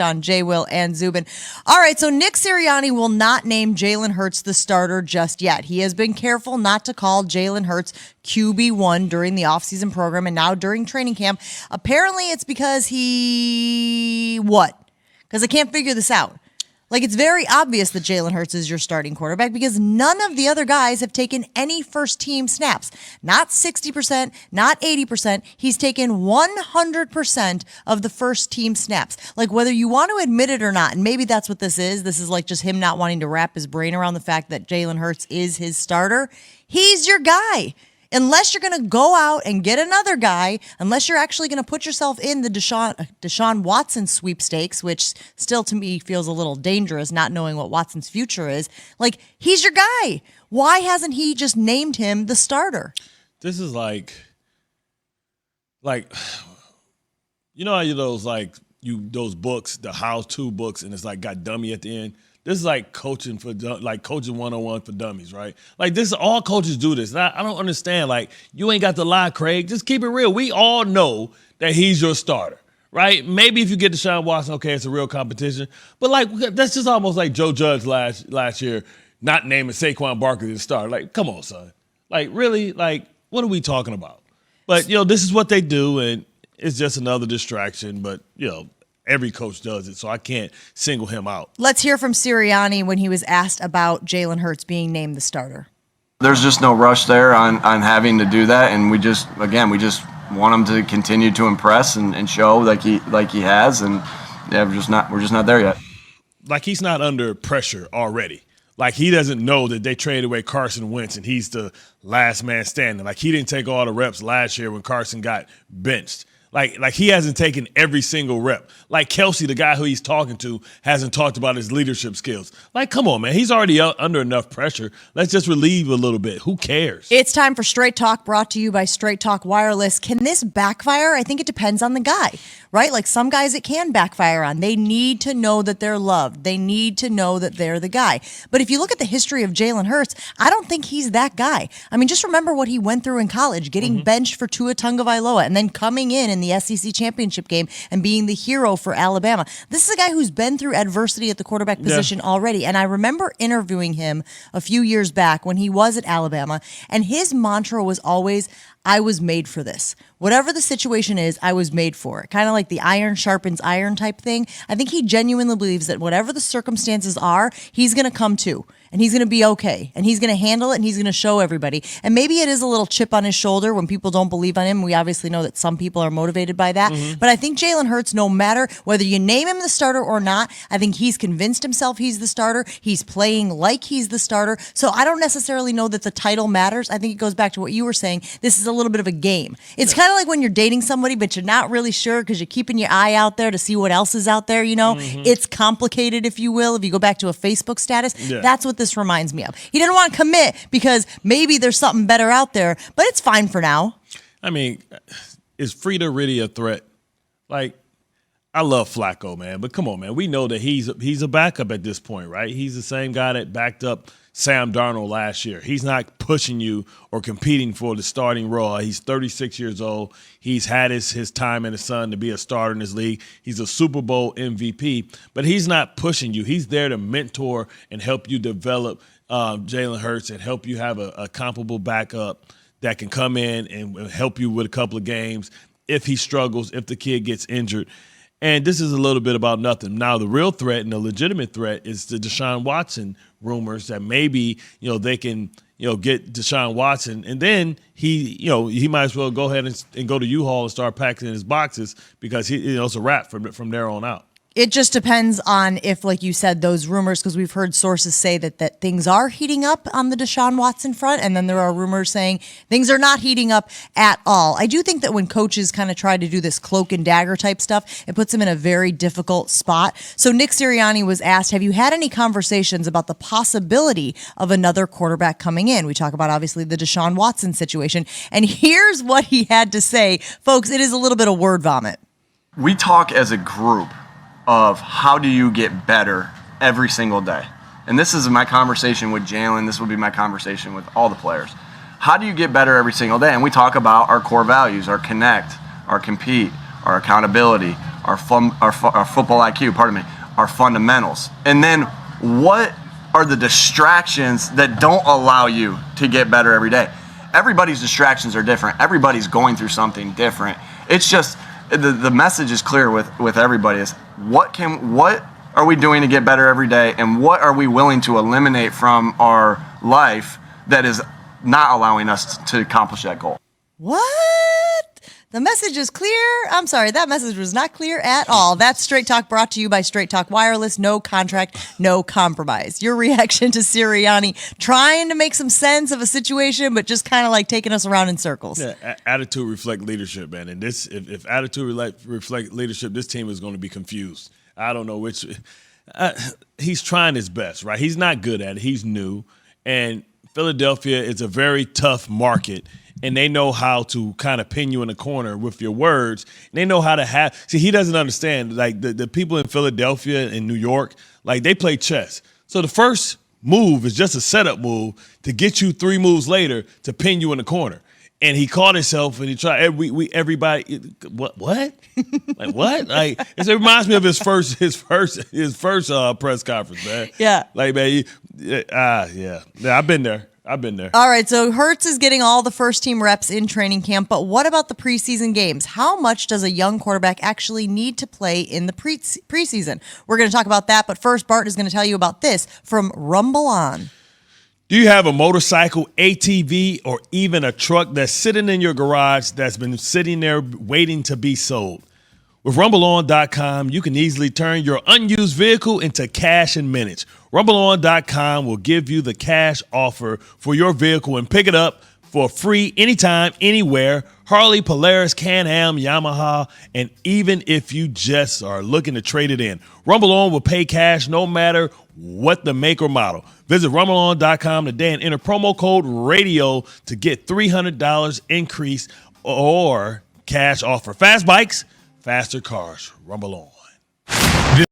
on J. Will and Zubin. All right, so Nick Sirianni will not name Jalen Hurts the starter just yet. He has been careful not to call Jalen Hurts QB1 during the offseason program and now during training camp. Apparently, it's because Because I can't figure this out. Like, it's very obvious that Jalen Hurts is your starting quarterback because none of the other guys have taken any first-team snaps. Not 60%, not 80%. He's taken 100% of the first-team snaps. Like, whether you want to admit it or not, and maybe that's what this is like just him not wanting to wrap his brain around the fact that Jalen Hurts is his starter. He's your guy. Unless you're going to go out and get another guy, unless you're actually going to put yourself in the Deshaun Watson sweepstakes, which still to me feels a little dangerous, not knowing what Watson's future is. Like, he's your guy. Why hasn't he just named him the starter? This is like, you know how those books, the how-to books, and it's like got dummy at the end. This is like coaching 101 for dummies, right? Like, this, all coaches do this. And I don't understand. Like, you ain't got to lie, Craig. Just keep it real. We all know that he's your starter, right? Maybe if you get Deshaun Watson, okay, it's a real competition. But, like, that's just almost like Joe Judge last year not naming Saquon Barkley the starter. Like, come on, son. Like, really? Like, what are we talking about? But, this is what they do, and it's just another distraction. But, every coach does it, so I can't single him out. Let's hear from Sirianni when he was asked about Jalen Hurts being named the starter. There's just no rush there on having to do that, and we just want him to continue to impress and show like he has, and we're just not there yet. Like, he's not under pressure already. Like, he doesn't know that they traded away Carson Wentz and he's the last man standing. Like, he didn't take all the reps last year when Carson got benched. Like he hasn't taken every single rep. Like, Kelsey, the guy who he's talking to, hasn't talked about his leadership skills. Like, come on, man. He's already under enough pressure. Let's just relieve a little bit. Who cares? It's time for Straight Talk, brought to you by Straight Talk Wireless. Can this backfire? I think it depends on the guy, right? Like, some guys it can backfire on. They need to know that they're loved. They need to know that they're the guy. But if you look at the history of Jalen Hurts, I don't think he's that guy. I mean, just remember what he went through in college, getting benched for Tua Tagovailoa and then coming in the SEC championship game and being the hero for Alabama. This is a guy who's been through adversity at the quarterback position already. And I remember interviewing him a few years back when he was at Alabama, and his mantra was always, I was made for this. Whatever the situation is, I was made for it. Kind of like the iron sharpens iron type thing. I think he genuinely believes that whatever the circumstances are, he's going to come to. And he's going to be okay. And he's going to handle it, and he's going to show everybody. And maybe it is a little chip on his shoulder when people don't believe on him. We obviously know that some people are motivated by that. But I think Jalen Hurts, no matter whether you name him the starter or not, I think he's convinced himself he's the starter. He's playing like he's the starter. So I don't necessarily know that the title matters. I think it goes back to what you were saying. This is a little bit of a game. It's kind of like when you're dating somebody, but you're not really sure because you're keeping your eye out there to see what else is out there, It's complicated, if you will. If you go back to a Facebook status, that's what this reminds me of. He didn't want to commit because maybe there's something better out there, but it's fine for now. I mean, is Frida really a threat? Like, I love Flacco, man, but come on, man. We know that he's a backup at this point, right? He's the same guy that backed up Sam Darnold last year. He's not pushing you or competing for the starting role. He's 36 years old. He's had his time in the sun to be a starter in this league. He's a Super Bowl MVP, but he's not pushing you. He's there to mentor and help you develop Jalen Hurts and help you have a comparable backup that can come in and help you with a couple of games if he struggles, if the kid gets injured. And this is a little bit about nothing. Now, the real threat and the legitimate threat is the Deshaun Watson rumors that maybe, they can, get Deshaun Watson. And then he might as well go ahead and go to U-Haul and start packing his boxes because it's a wrap from there on out. It just depends on if, like you said, those rumors, because we've heard sources say that things are heating up on the Deshaun Watson front, and then there are rumors saying things are not heating up at all. I do think that when coaches kind of try to do this cloak and dagger type stuff, it puts them in a very difficult spot. So Nick Sirianni was asked, have you had any conversations about the possibility of another quarterback coming in? We talk about, obviously, the Deshaun Watson situation, and here's what he had to say. Folks, it is a little bit of word vomit. We talk as a group of how do you get better every single day. And this is my conversation with Jalen. This will be my conversation with all the players. How do you get better every single day? And we talk about our core values, our connect, our compete, our accountability, our football IQ, our fundamentals. And then what are the distractions that don't allow you to get better every day? Everybody's distractions are different. Everybody's going through something different. It's just the message is clear with everybody is what are we doing to get better every day, and what are we willing to eliminate from our life that is not allowing us to accomplish that goal? What? The message is clear. I'm sorry, that message was not clear at all. That's Straight Talk brought to you by Straight Talk Wireless. No contract, no compromise. Your reaction to Sirianni trying to make some sense of a situation, but just kind of like taking us around in circles. Yeah, attitude reflect leadership, man. And this, if attitude reflect leadership, this team is going to be confused. I don't know which. He's trying his best, right? He's not good at it. He's new, and Philadelphia is a very tough market. And they know how to kind of pin you in a corner with your words. And they know how to see, he doesn't understand. Like the people in Philadelphia and New York, like they play chess. So the first move is just a setup move to get you 3 moves later to pin you in the corner. And he caught himself and he tried everybody. What? Like what? Like it reminds me of his first press conference, man. Yeah. Like man, yeah. I've been there. All right, so Hurts is getting all the first-team reps in training camp, but what about the preseason games? How much does a young quarterback actually need to play in the preseason? We're going to talk about that, but first, Bart is going to tell you about this from Rumble On. Do you have a motorcycle, ATV, or even a truck that's sitting in your garage that's been sitting there waiting to be sold? With RumbleOn.com, you can easily turn your unused vehicle into cash in minutes. RumbleOn.com will give you the cash offer for your vehicle and pick it up for free anytime, anywhere. Harley, Polaris, Can-Am, Yamaha, and even if you just are looking to trade it in. RumbleOn will pay cash no matter what the make or model. Visit RumbleOn.com today and enter promo code RADIO to get $300 increase or cash offer. Fast bikes, faster cars. Rumble On.